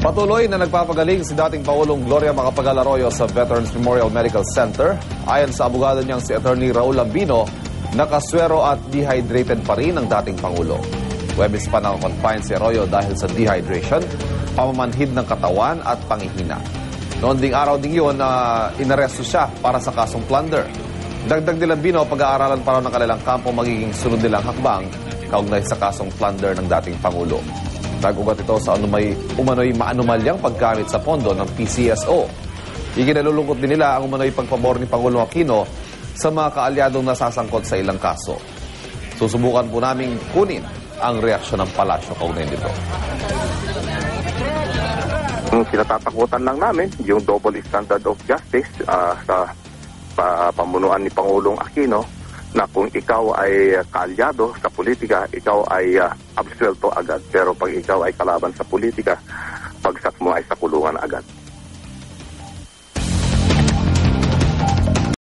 Patuloy na nagpapagaling si dating Pangulong Gloria Macapagal Arroyo sa Veterans Memorial Medical Center. Ayon sa abogado niyang si Attorney Raul Lambino, nakaswero at dehydrated pa rin ang dating Pangulo. Huwebes pa nakakonfine si Arroyo dahil sa dehydration, pamamanhid ng katawan at pangihina. Noon ding araw ding yun na inaresto siya para sa kasong plunder. Dagdag ni Lambino, pag-aaralan pa raw ng kanilang kampo magiging sunod nilang hakbang kaugnay sa kasong plunder ng dating Pangulo. Nagugat ito sa umano'y maanumalyang paggamit sa pondo ng PCSO. Iginalulungkot din nila ang umano'y pagpabor ni Pangulong Aquino sa mga kaalyadong nasasangkot sa ilang kaso. Susubukan po naming kunin ang reaksyon ng palasyo kaugnay nito. Ang kinatatakutan lang namin, yung double standard of justice sa pamunuan ni Pangulong Aquino, na kung ikaw ay kaalyado sa politika, ikaw ay absuelto agad. Pero pag ikaw ay kalaban sa politika, pagsak mo ay sa kulungan agad.